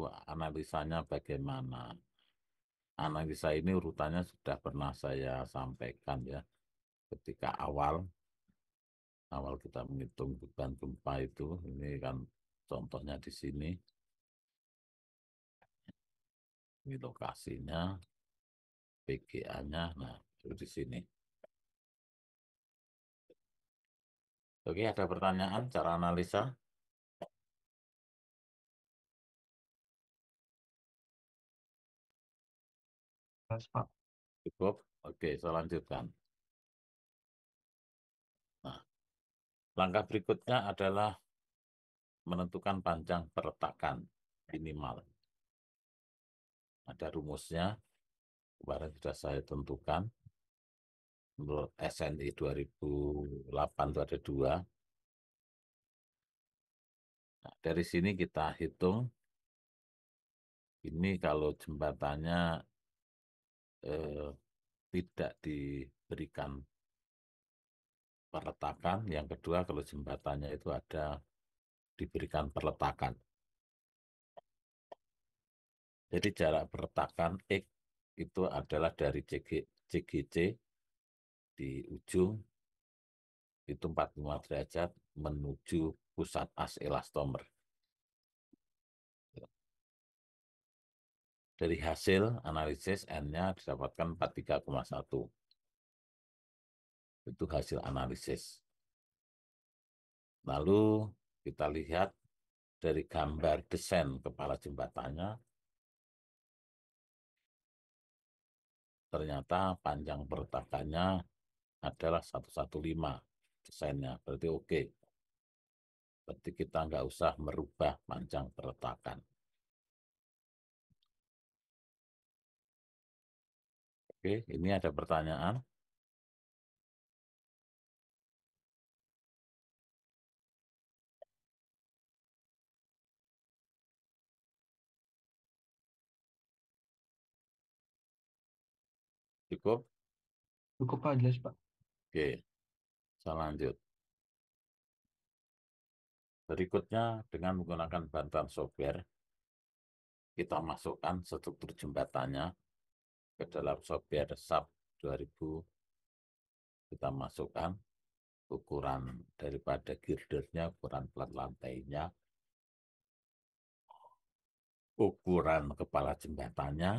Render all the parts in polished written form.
Wah, analisanya bagaimana? Analisa ini urutannya sudah pernah saya sampaikan ya, ketika awal kita menghitung beban gempa itu, ini kan contohnya di sini, ini lokasinya, PGA-nya, nah itu di sini. Oke, ada pertanyaan cara analisa? Mas, Pak. Cukup? Oke, saya lanjutkan. Nah, langkah berikutnya adalah menentukan panjang perletakan minimal. Ada rumusnya, kemarin sudah saya tentukan. Menurut SNI 2008 itu ada dua. Nah, dari sini kita hitung, ini kalau jembatannya eh, tidak diberikan perletakan, yang kedua kalau jembatannya itu ada diberikan perletakan. Jadi jarak perletakan X itu adalah dari CGC di ujung itu 45 derajat menuju pusat as elastomer. Dari hasil analisis N-nya didapatkan 43,1. Itu hasil analisis. Lalu kita lihat dari gambar desain kepala jembatannya, ternyata panjang perletakannya adalah 115 desainnya. Berarti oke. Berarti kita nggak usah merubah panjang perletakan. Oke, ini ada pertanyaan. Cukup? Cukup Pak, jelas Pak. Oke, saya lanjut. Berikutnya, dengan menggunakan bantuan software, kita masukkan struktur jembatannya ke dalam software SAP 2000. Kita masukkan ukuran daripada girdernya, ukuran plat lantainya, ukuran kepala jembatannya,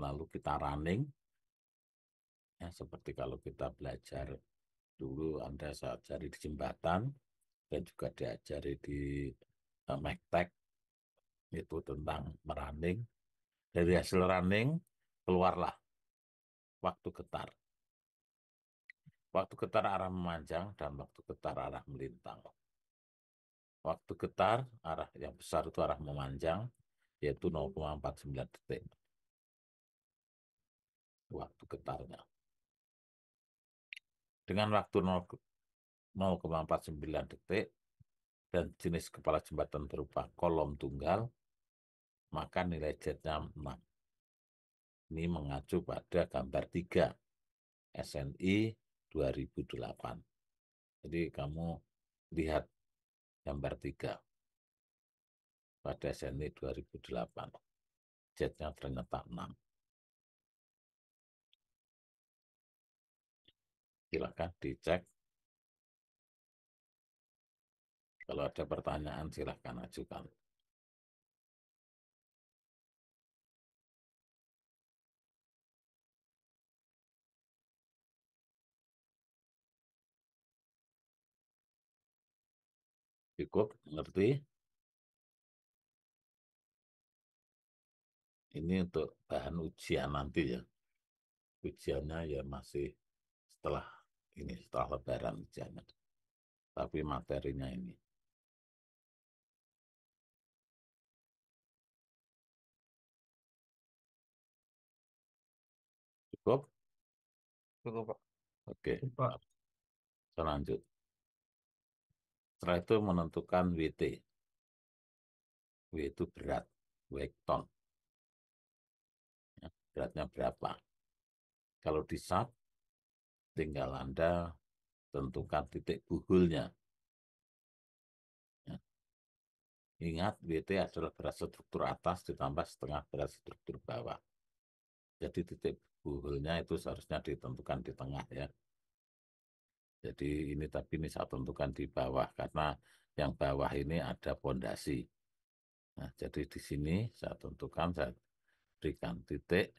lalu kita running. Ya, seperti kalau kita belajar dulu, Anda saya ajari di jembatan, dan juga diajari di Mektek, itu tentang merunning. Dari hasil running, keluarlah waktu getar. Waktu getar arah memanjang dan waktu getar arah melintang. Waktu getar arah yang besar itu arah memanjang, yaitu 0,49 detik. Waktu getarnya. Dengan waktu 0,49 detik dan jenis kepala jembatan berupa kolom tunggal, maka nilai Z-nya 6. Ini mengacu pada gambar 3 SNI 2008. Jadi kamu lihat gambar 3 pada SNI 2008. Z-nya ternyata 6. Silakan dicek. Kalau ada pertanyaan silakan ajukan. Cukup, ngerti? Ini untuk bahan ujian nanti ya. Ujiannya ya masih setelah ini, setelah Lebaran ujiannya. Tapi materinya ini. Cukup? Cukup Pak. Oke, Cukup, Pak. saya lanjut. Setelah itu menentukan WT. W itu berat, weight ton. Ya, beratnya berapa? Kalau di SAP, tinggal Anda tentukan titik buhulnya. Ya, Ingat, WT adalah berat struktur atas ditambah setengah berat struktur bawah. Jadi titik buhulnya itu seharusnya ditentukan di tengah ya. Jadi ini tapi ini saya tentukan di bawah karena yang bawah ini ada pondasi. Nah, jadi di sini saya tentukan, saya berikan titik.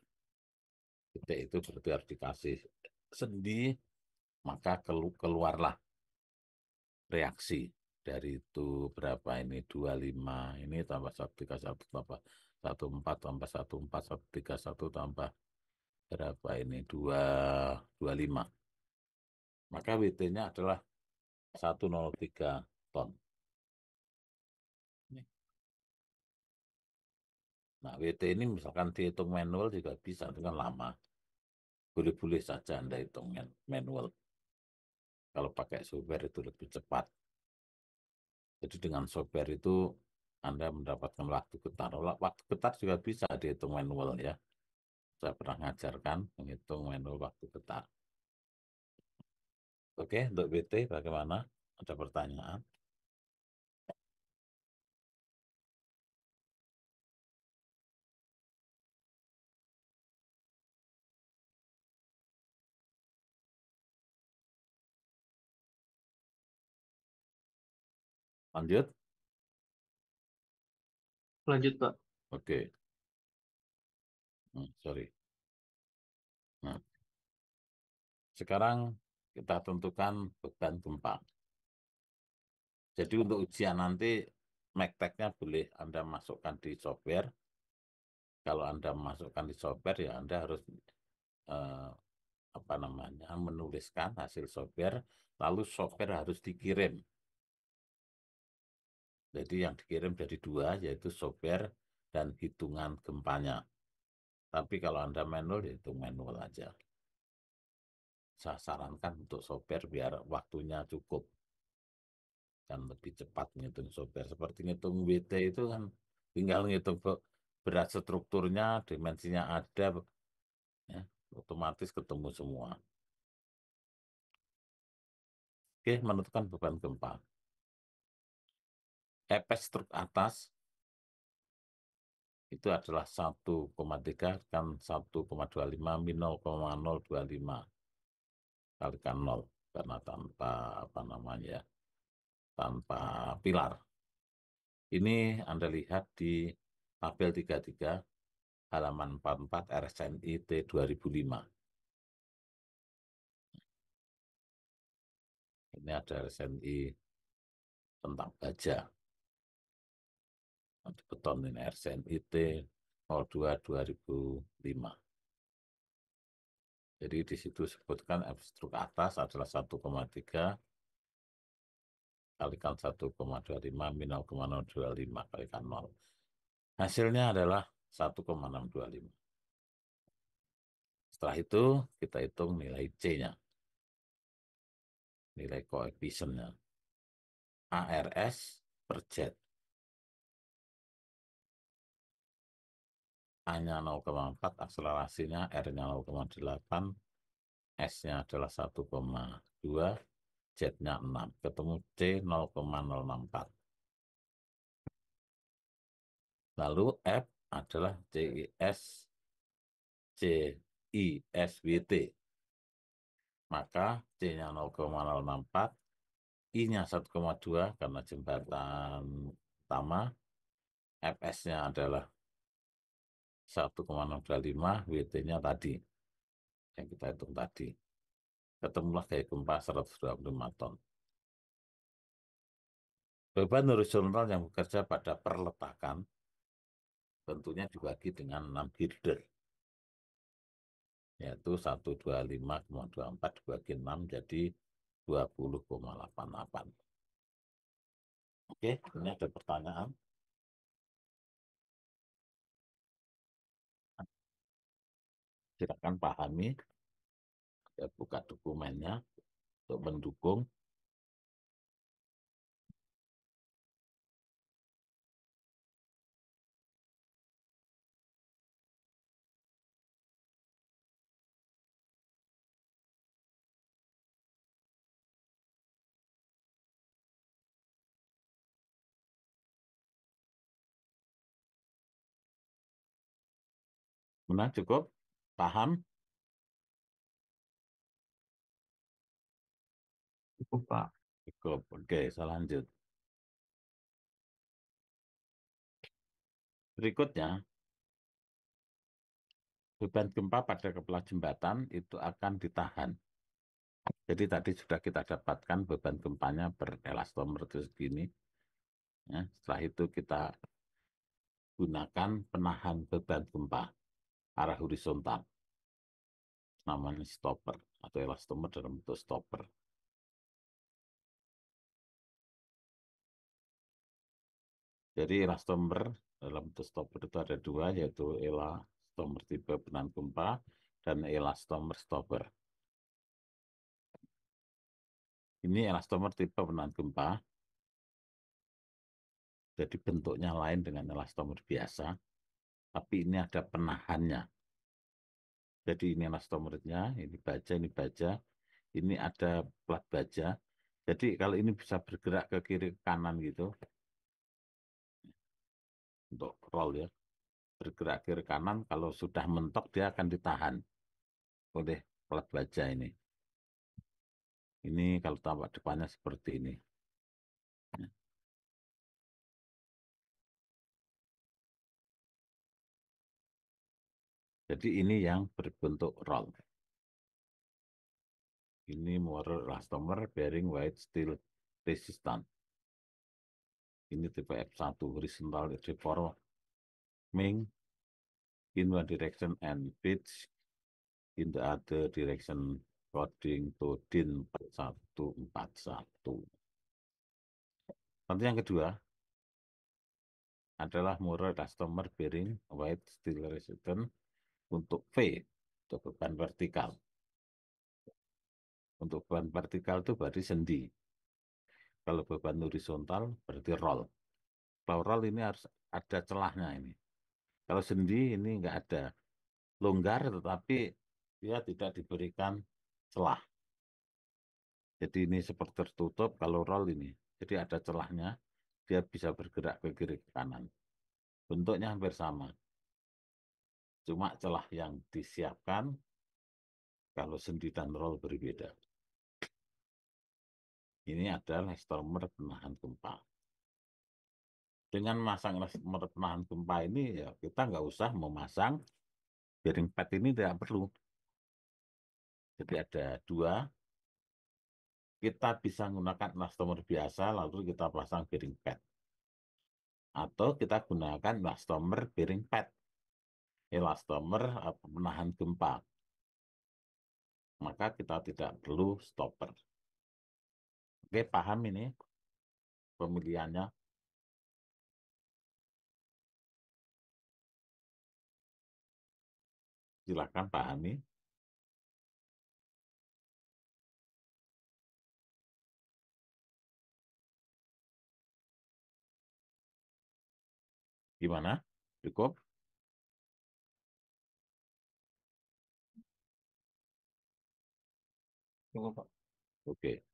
Titik itu berarti harus dikasih sendi, maka keluarlah reaksi dari itu berapa ini 25 ini tambah 131 tambah 14 tambah 14 131 tambah berapa ini 225, maka WT-nya adalah 103 ton. Nah, WT ini misalkan dihitung manual juga bisa, itu kan lama. Boleh-boleh saja Anda hitung manual. Kalau pakai software itu lebih cepat. Jadi dengan software itu Anda mendapatkan waktu getar. Waktu getar juga bisa dihitung manual ya. Saya pernah mengajarkan menghitung manual waktu getar. Oke, untuk BT bagaimana? Ada pertanyaan? Lanjut? Lanjut, Pak. Oke. Sorry. Nah, sekarang kita tentukan beban gempa. Jadi untuk ujian nanti, MACTEC-nya boleh Anda masukkan di software. Kalau Anda masukkan di software, ya Anda harus eh, apa namanya menuliskan hasil software, lalu software harus dikirim. Jadi yang dikirim dari dua, yaitu software dan hitungan gempanya. Tapi kalau Anda manual, ya itu manual aja. Saya sarankan untuk software biar waktunya cukup dan lebih cepat ngitung software. Seperti ngitung WT itu kan tinggal ngitung berat strukturnya, dimensinya ada, ya, otomatis ketemu semua. Oke, menentukan beban gempa. Efek struk atas itu adalah 1,3 kan 1,25 min 0,025 kalikan 0 karena tanpa apa namanya ya, tanpa pilar. Ini Anda lihat di tabel 33 halaman 44 RSNI T 2005. Ini ada RSNI tentang baja. Nanti beton ini RSNI T 02 2005. Jadi di situ sebutkan F struk atas adalah 1,3 kalikan 1,25 min 0,025 kalikan 0. Hasilnya adalah 1,625. Setelah itu kita hitung nilai C-nya, nilai koefisiennya. ARS per jet. A-nya 0,4, akselerasinya R-nya 0,8, S-nya adalah 1,2, Z-nya 6. Ketemu C 0,064. Lalu F adalah CIS CISWT. Maka C-nya 0,064, I-nya 1,2 karena jembatan utama, FS-nya adalah 1,625, WT-nya tadi yang kita hitung tadi. Ketemulah gaya gempa 125 ton. Beban horizontal yang bekerja pada perletakan tentunya dibagi dengan 6 girder, yaitu 125,24 dibagi 6 jadi 20,88. Oke, ini ada pertanyaan. Silakan pahami, ya, buka dokumennya untuk mendukung. Benar, cukup? Paham? Cukup, Pak. Cukup. Oke, saya lanjut. Berikutnya, beban gempa pada kepala jembatan itu akan ditahan. Jadi tadi sudah kita dapatkan beban gempanya berelastomer itu segini. Ya, setelah itu kita gunakan penahan beban gempa arah horizontal. Namanya stopper atau elastomer dalam bentuk stopper. Jadi elastomer dalam bentuk stopper itu ada dua, yaitu elastomer tipe penahan gempa dan elastomer stopper. Ini elastomer tipe penahan gempa, jadi bentuknya lain dengan elastomer biasa, tapi ini ada penahannya. Jadi ini elastomernya, ini baja, ini ada plat baja. Jadi kalau ini bisa bergerak ke kiri ke kanan gitu, untuk roll ya, bergerak kiri kanan, kalau sudah mentok dia akan ditahan oleh plat baja ini. Ini kalau tampak depannya seperti ini. Jadi ini yang berbentuk roll. Ini motor elastomer bearing weight steel resistant. Ini tipe F1 horizontal reforming in one direction and pitch in the other direction according to DIN 4141. Nanti yang kedua adalah motor elastomer bearing weight steel resistant untuk V, untuk beban vertikal. Untuk beban vertikal itu berarti sendi. Kalau beban horizontal berarti roll. Kalau roll ini harus ada celahnya ini. Kalau sendi ini nggak ada, longgar tetapi dia tidak diberikan celah. Jadi ini seperti tertutup kalau roll ini. Jadi ada celahnya, dia bisa bergerak ke kiri ke kanan. Bentuknya hampir sama. Cuma celah yang disiapkan kalau sendi dan roll berbeda. Ini adalah elastomer penahan gempa. Dengan masang elastomer penahan gempa ini ya kita nggak usah memasang bearing pad, ini tidak perlu. Jadi ada dua, kita bisa menggunakan elastomer biasa lalu kita pasang bearing pad. Atau kita gunakan elastomer bearing pad, elastomer penahan gempa. Maka kita tidak perlu stopper. Oke, paham ini pemilihannya? Silakan pahami. Gimana? Cukup? Cukup, Pak. Oke.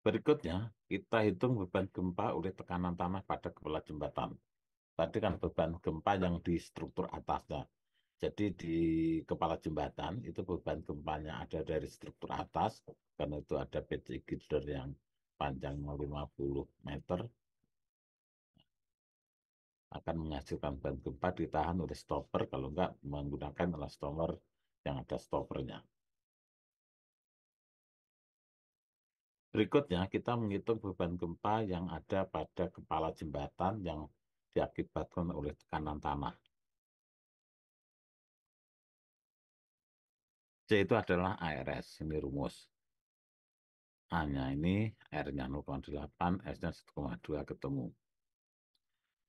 Berikutnya, kita hitung beban gempa oleh tekanan tanah pada kepala jembatan. Tadi kan beban gempa yang di struktur atasnya. Jadi di kepala jembatan itu beban gempanya ada dari struktur atas, karena itu ada PJ girder yang panjangnya 50 meter, akan menghasilkan beban gempa ditahan oleh stopper, kalau enggak menggunakan elastomer yang ada stoppernya. Berikutnya, kita menghitung beban gempa yang ada pada kepala jembatan yang diakibatkan oleh tekanan tanah. C itu adalah ARS, ini rumus. A-nya ini, R-nya 0,8, S-nya 1,2 ketemu.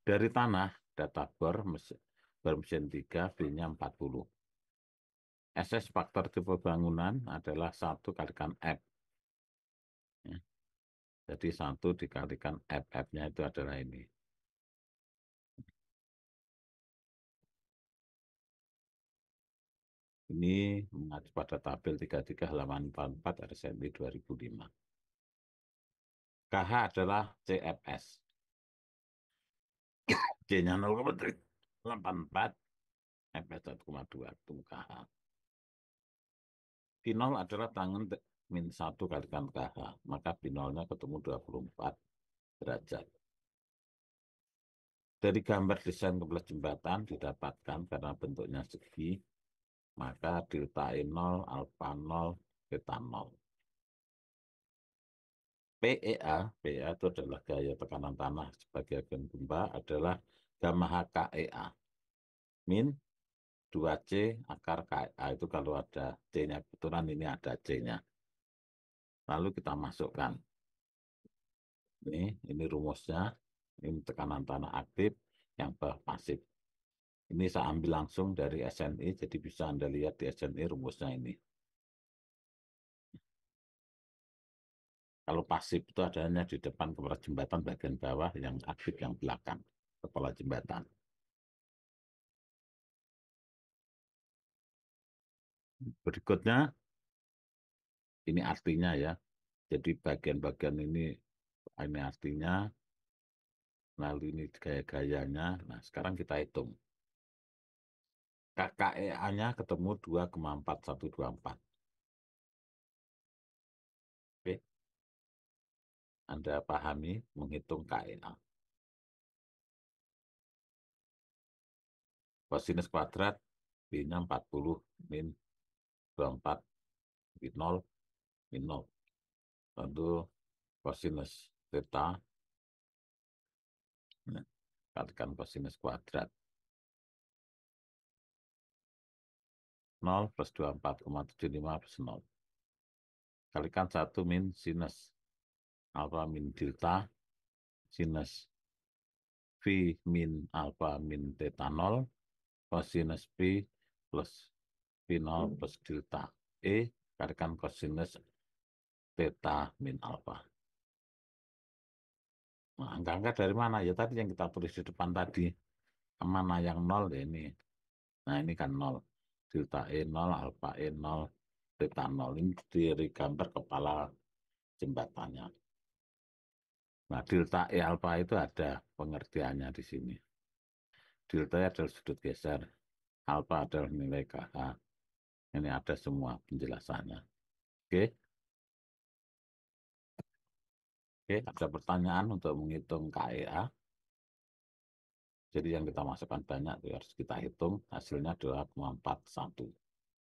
Dari tanah, data bor mesin 3, V-nya 40. SS faktor tipe bangunan adalah 1 kalikan F. Ya. Jadi 1 dikalikan F, F-nya itu adalah ini. Ini mengacu pada tabel 33 halaman 44 RSMI 2005. KH adalah CFS. C-nya 0,84, FS 1,2 itu KH. Binol adalah tangen min 1 kalikan KH, maka binolnya ketemu 24 derajat. Dari gambar desain kepala jembatan didapatkan karena bentuknya segi, maka delta E0, alfa 0, beta 0. PEA itu adalah gaya tekanan tanah sebagai agen gempa adalah gamma HKEA min 2C akar KEA itu kalau ada C-nya, kebetulan ini ada C-nya. Lalu kita masukkan. Ini rumusnya, ini tekanan tanah aktif, yang bawah pasif. Ini saya ambil langsung dari SNI, jadi bisa Anda lihat di SNI rumusnya ini. Kalau pasif itu adanya di depan kepala jembatan bagian bawah, yang aktif yang belakang kepala jembatan. Berikutnya, ini artinya ya. Jadi bagian-bagian ini artinya, lalu ini gaya-gayanya. Nah, sekarang kita hitung. KKEA-nya ketemu 2,4124. Oke, Anda pahami menghitung KEA. Kosinus kuadrat, B-nya 40, min 24, min 0, min 0. Lalu kosinus theta, nah, kalikan kosinus kuadrat. 0 plus 24,75 plus 0. Kalikan 1 min sinus alfa min delta, sinus V min alfa min theta 0, kosinus P plus V0 plus delta E, kalikan kosinus theta min alfa. Nah, angka-angka dari mana? Ya tadi yang kita tulis di depan tadi. Mana yang 0 ya ini. Nah ini kan 0. Delta E 0, alfa E 0, theta 0. Ini dari gambar kepala jembatannya. Nah delta E alfa itu ada pengertiannya di sini. Delta adalah sudut geser. Alfa adalah nilai KH. Ini ada semua penjelasannya. Oke. Oke, ada pertanyaan untuk menghitung KEA. Jadi yang kita masukkan banyak, harus kita hitung. Hasilnya 2,4124.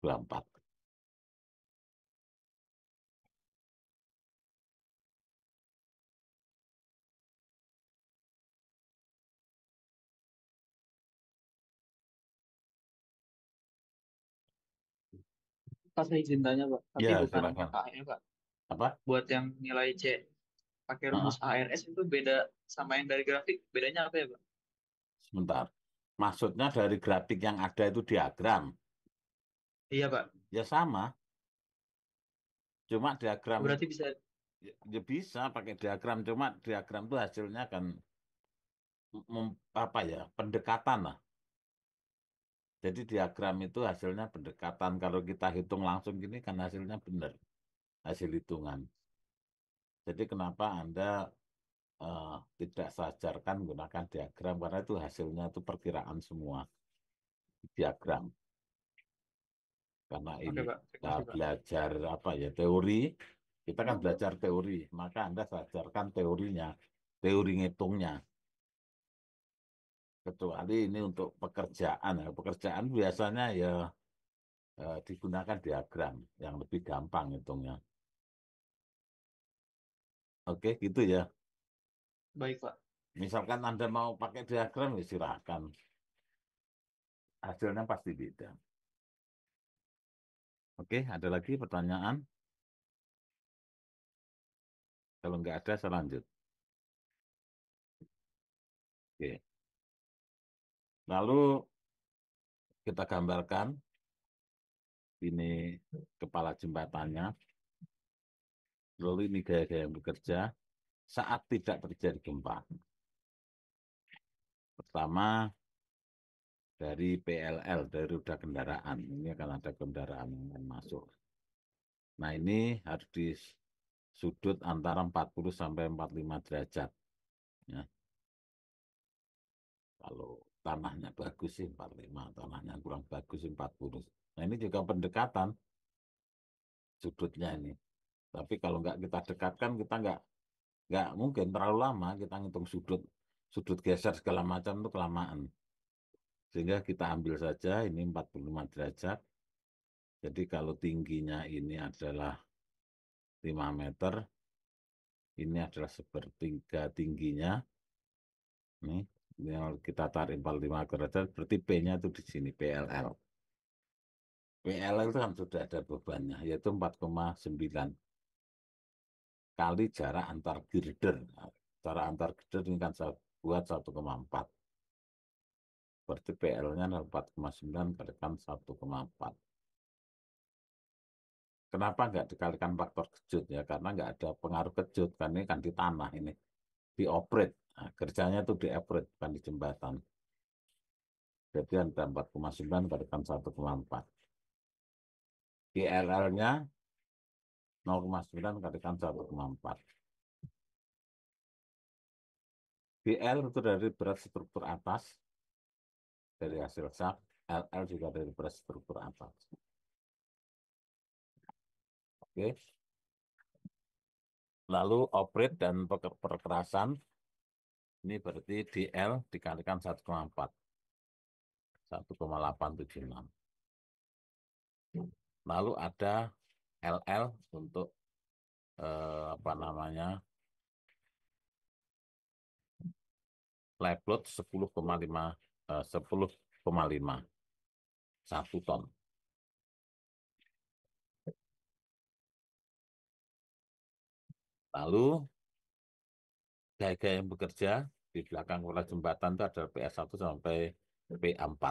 Pas saya izin tanya, Pak. Tapi Ya, bukan silakan. KE, Pak. Apa? Buat yang nilai C, pakai rumus Heeh, ARS itu beda sama yang dari grafik. Bedanya apa ya, Pak? sebentar. Maksudnya dari grafik yang ada itu diagram. Iya, Pak. Ya sama, cuma diagram Berarti bisa. ya bisa pakai diagram, cuma diagram itu hasilnya kan apa ya, pendekatan lah. Jadi diagram itu hasilnya pendekatan. Kalau kita hitung langsung gini kan hasilnya benar, hasil hitungan. Jadi kenapa Anda eh, tidak saya ajarkan menggunakan diagram, karena itu hasilnya itu perkiraan semua diagram. Karena ini Oke, Pak. Terima kita kasih, Pak. belajar apa ya, teori, kita kan belajar teori, maka Anda saya ajarkan teorinya, teori ngitungnya. Kecuali ini untuk pekerjaan, ya. Pekerjaan biasanya ya digunakan diagram yang lebih gampang hitungnya. Oke, gitu ya. Baik, Pak. Misalkan Anda mau pakai diagram, ya silahkan. Hasilnya pasti beda. Oke, ada lagi pertanyaan? Kalau nggak ada, saya lanjut. Oke. Lalu kita gambarkan ini kepala jembatannya. Lalu ini gaya-gaya yang bekerja saat tidak terjadi gempa. Pertama, dari PLL, dari roda kendaraan. Ini akan ada kendaraan yang akan masuk. Nah, ini harus sudut antara 40 sampai 45 derajat. Ya. Kalau tanahnya bagus sih 45, tanahnya kurang bagus sih 40. Nah ini juga pendekatan sudutnya ini. Tapi kalau nggak kita dekatkan, kita nggak mungkin terlalu lama kita ngitung sudut, sudut geser segala macam itu kelamaan. Sehingga kita ambil saja ini 45 derajat. Jadi kalau tingginya ini adalah 5 meter, ini adalah sepertiga tingginya. Nih, ini kalau kita tarik 45 derajat, berarti P-nya itu di sini, PLL. PLL itu kan sudah ada bebannya, yaitu 4,9 kali jarak antar girder. Nah, jarak antar girder ini kan saya buat 1,4. Berarti PL-nya adalah 4,9 kalikan 1,4. Kenapa nggak dikalikan faktor kejut ya? Karena nggak ada pengaruh kejut, kan ini kan di tanah ini, di operate. Nah, kerjanya itu di operate, bukan di jembatan. Jadi ada 4,9 kalikan 1,4. GLL-nya 0,9 kalikan 1,4. BL itu dari berat struktur atas, dari hasil SAP. LL juga dari berat struktur atas. Oke. Lalu operate dan perkerasan, ini berarti DL dikalikan 1,4. 1,876. Lalu ada LL untuk apa namanya, live load 10,5 10,5 1 ton. Lalu gaya-gaya yang bekerja di belakang kepala jembatan itu ada PA1 sampai PA4.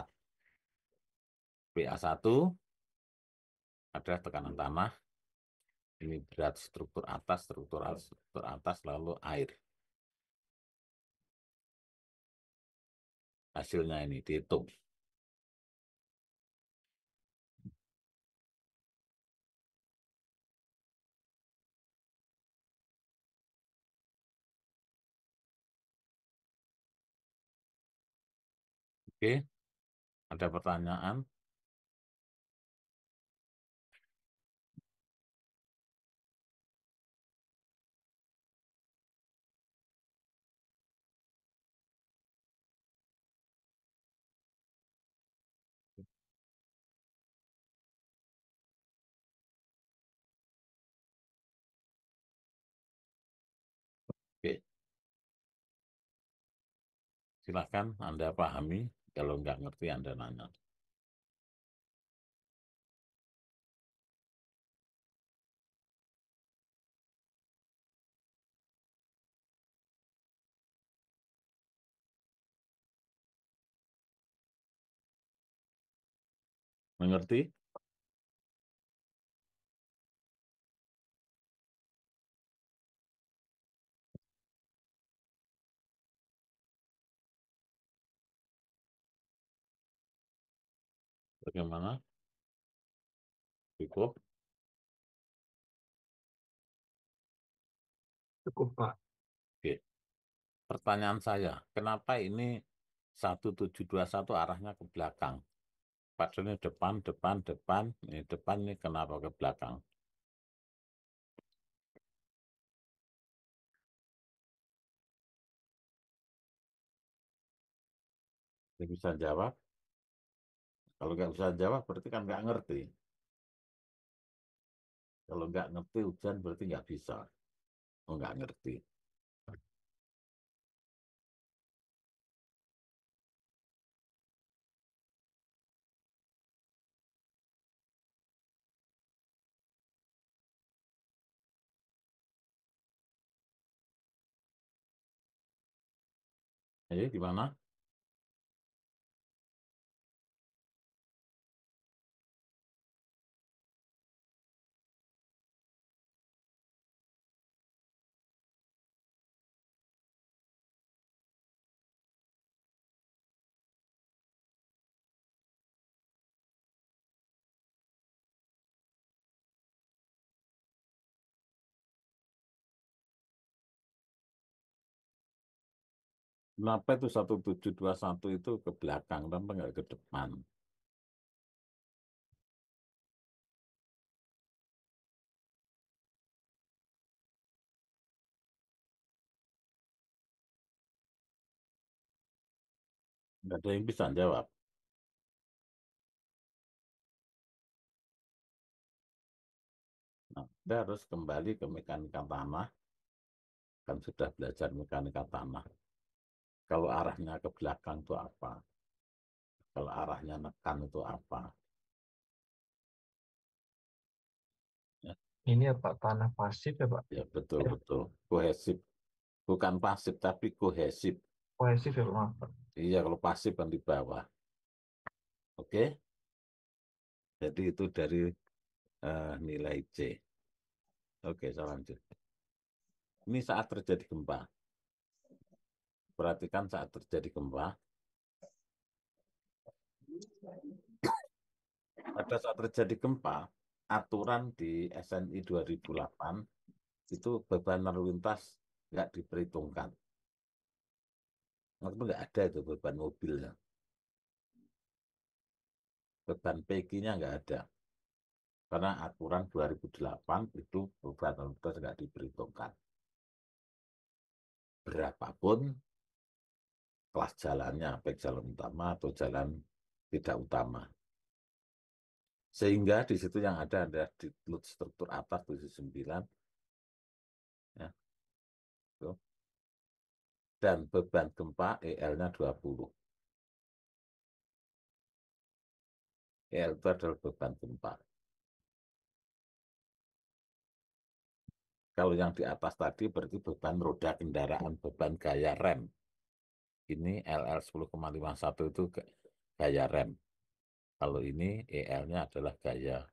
PA1 adalah tekanan tanah, ini berat struktur atas, lalu air. Hasilnya ini dihitung. Oke, ada pertanyaan? Oke, silakan Anda pahami. Kalau nggak ngerti Anda nanya. Mengerti? Bagaimana? Cukup? Cukup, Pak. Oke. Pertanyaan saya, kenapa ini 1721 arahnya ke belakang? Padahal ini depan, depan, depan. Ini depan, ini kenapa ke belakang? Ini bisa jawab? Kalau nggak bisa jawab, berarti kan nggak ngerti. Kalau nggak ngerti hujan, berarti nggak bisa. Oh, nggak ngerti. Gimana? Kenapa itu 1721 itu ke belakang, kenapa nggak ke depan? Nggak ada yang bisa jawab. Nah, kita harus kembali ke mekanika tanah, kan sudah belajar mekanika tanah. Kalau arahnya ke belakang itu apa? Kalau arahnya nekan itu apa? Ya, Ini ya Pak, tanah pasif ya Pak? ya betul-betul. Kohesif. Bukan pasif, tapi kohesif. Kohesif ya Pak, maaf Pak. Iya, kalau pasif kan di bawah. Oke, jadi itu dari nilai C. Oke, saya lanjut. Ini saat terjadi gempa. Perhatikan saat terjadi gempa. Pada saat terjadi gempa, aturan di SNI 2008 itu beban lalu lintas nggak diperhitungkan. Itu nggak ada itu beban mobilnya. Beban PG-nya nggak ada. Karena aturan 2008 itu beban lalu lintas nggak diperhitungkan. Berapapun kelas jalannya, baik jalan utama atau jalan tidak utama. Sehingga di situ yang ada di load struktur atas 79, ya, tuh. Dan beban gempa EL-nya 20. EL itu adalah beban gempa. Kalau yang di atas tadi berarti beban roda kendaraan, beban gaya rem. Ini LL 10,51 itu gaya rem. Kalau ini EL-nya adalah gaya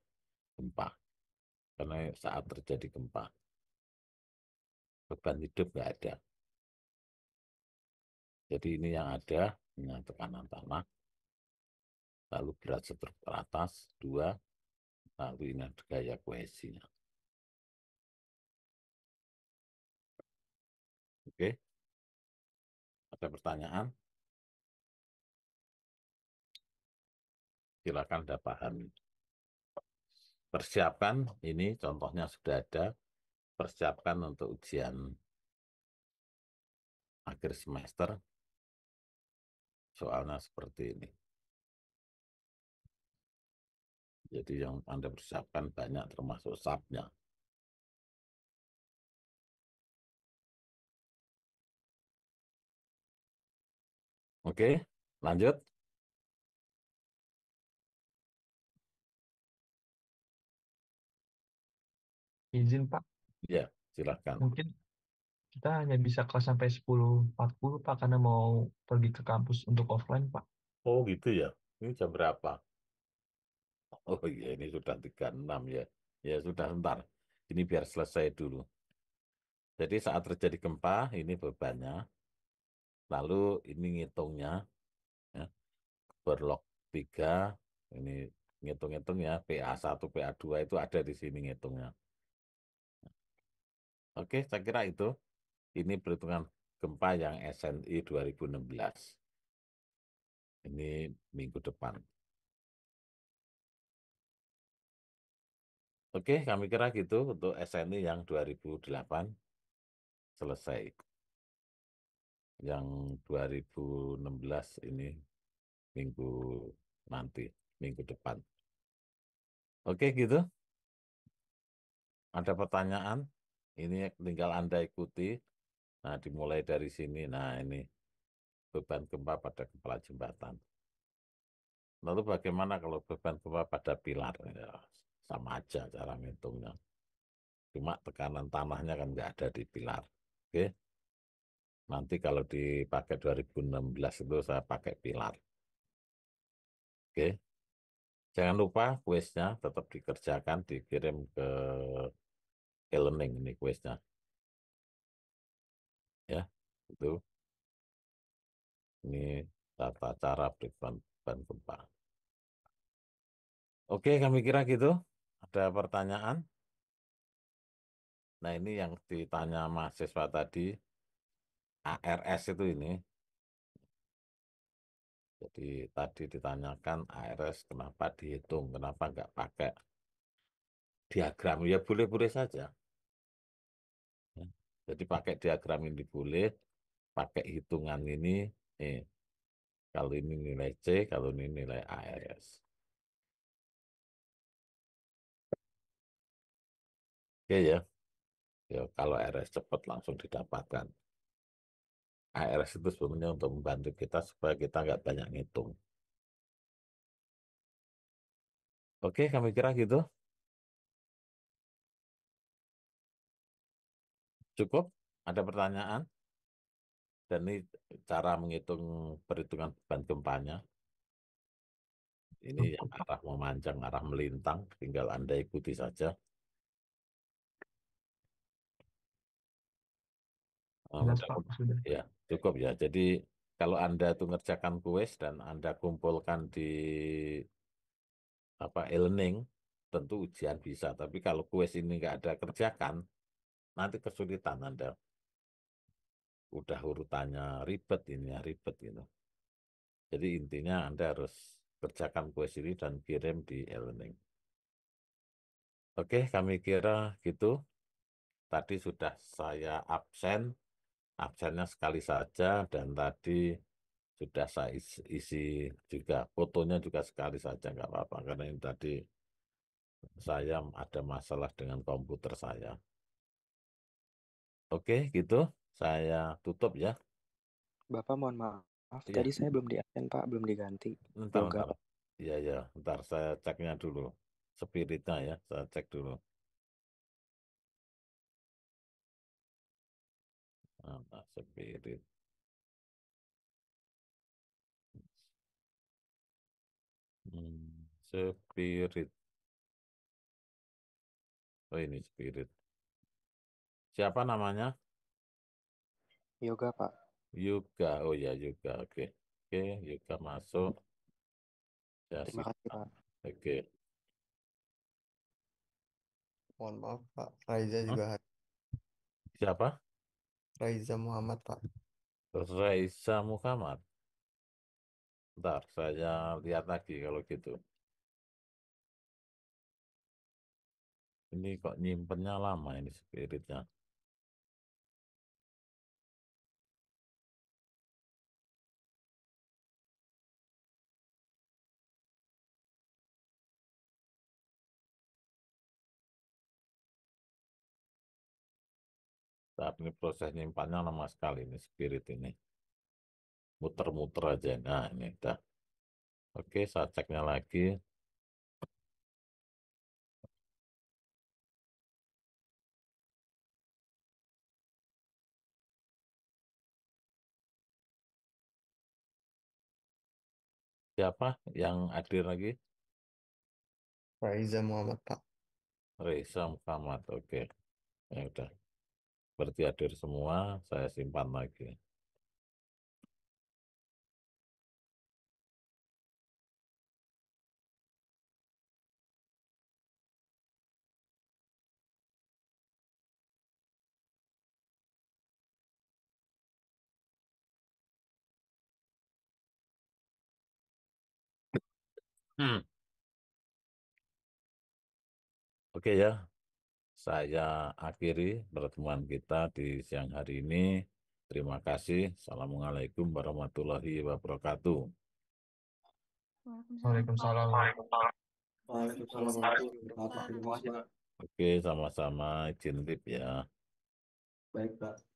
gempa. Karena saat terjadi gempa, beban hidup nggak ada. Jadi ini yang ada, dengan tekanan tanah, lalu berat struktur atas, 2, lalu ini ada gaya kohesinya. Oke, ada pertanyaan? Silakan Anda pahami. Persiapkan, ini contohnya sudah ada, persiapkan untuk ujian akhir semester, soalnya seperti ini. Jadi yang Anda persiapkan banyak termasuk subnya. Oke, lanjut. Izin Pak, Ya, silakan. mungkin kita hanya bisa kelas sampai 10.40 Pak, karena mau pergi ke kampus untuk offline Pak. Oh gitu ya. Ini jam berapa? Oh iya, ini sudah 36 ya. Ya sudah, bentar. Ini biar selesai dulu. Jadi saat terjadi gempa, ini bebannya. Lalu ini ngitungnya, ya. Berlok 3, ini ngitung-ngitung ya. PA1, PA2 itu ada di sini ngitungnya. Oke, saya kira itu. Ini perhitungan gempa yang SNI 2016. Ini minggu depan. Oke, kami kira gitu untuk SNI yang 2008 selesai. Yang 2016 ini minggu nanti, minggu depan. Oke, gitu. Ada pertanyaan? Ini tinggal Anda ikuti. Nah, dimulai dari sini. Nah, ini beban gempa pada kepala jembatan. Lalu bagaimana kalau beban gempa pada pilar? Ya, sama aja cara ngitungnya. Cuma tekanan tanahnya kan nggak ada di pilar. Oke, nanti kalau dipakai 2016 itu saya pakai pilar. Oke, jangan lupa kuisnya tetap dikerjakan, dikirim ke e-learning ini kuisnya. Ya, itu. Ini tata cara perhitungan beban gempa. Oke, kami kira gitu. Ada pertanyaan? Nah, ini yang ditanya mahasiswa tadi, ARS itu ini. Jadi tadi ditanyakan ARS kenapa dihitung, kenapa nggak pakai diagram? Ya boleh-boleh saja. Ya. Jadi pakai diagram ini boleh, pakai hitungan ini, eh, kalau ini nilai C, kalau ini nilai ARS. Oke ya, ya kalau ARS cepat langsung didapatkan. ARS itu sebenarnya untuk membantu kita supaya kita nggak banyak ngitung. Oke, kami kira gitu. Cukup? Ada pertanyaan? Dan ini cara menghitung perhitungan beban gempanya. Ini yang Cukup, Pak. arah memanjang, arah melintang, tinggal Anda ikuti saja. Jelas, Pak. Mudah-mudahan Sudah. ya cukup ya. Jadi kalau Anda tuh ngerjakan kuis dan Anda kumpulkan di apa e-learning, tentu ujian bisa. Tapi kalau kuis ini nggak ada kerjakan, nanti kesulitan Anda. Udah urutannya ribet ini ya ribet gitu. Jadi intinya Anda harus kerjakan kuis ini dan kirim di e-learning. Oke, kami kira gitu. Tadi sudah saya absen, absennya sekali saja dan tadi sudah saya isi juga fotonya juga sekali saja nggak apa-apa karena ini tadi saya ada masalah dengan komputer saya. Oke, gitu. Saya tutup ya. Bapak mohon maaf, Iya, tadi saya belum di absen Pak, belum diganti. ntar Yoga ntar. Pak. Iya ya, ntar saya ceknya dulu. Spiritnya ya, saya cek dulu. Nah, spirit. Spirit. Oh ini spirit. Siapa namanya? Yoga Pak. Yoga. Oh ya, Yoga. Oke. Oke, Yoga masuk. Ya, Terima kasih simpan. Pak. Oke. Mohon maaf Pak, Raiza Hah? juga Siapa? Raiza Muhammad Pak. Raisa Muhammad. Ntar saya lihat lagi kalau gitu. Ini kok nyimpennya lama ini spiritnya. Saat ini proses nyimpannya lama sekali ini spirit ini. Muter-muter aja. Nah ini udah. Oke, saya ceknya lagi. Siapa yang hadir lagi? Raiza Muhammad Pak. Raisa Muhammad. Oke, ya udah. Berarti hadir semua. Saya simpan lagi. Hmm. Oke ya, saya akhiri pertemuan kita di siang hari ini. Terima kasih. Assalamualaikum warahmatullahi wabarakatuh. Waalaikumsalam. Waalaikumsalam warahmatullahi wabarakatuh. Terima kasih Pak. Oke, sama-sama izin tip ya. Baik Pak.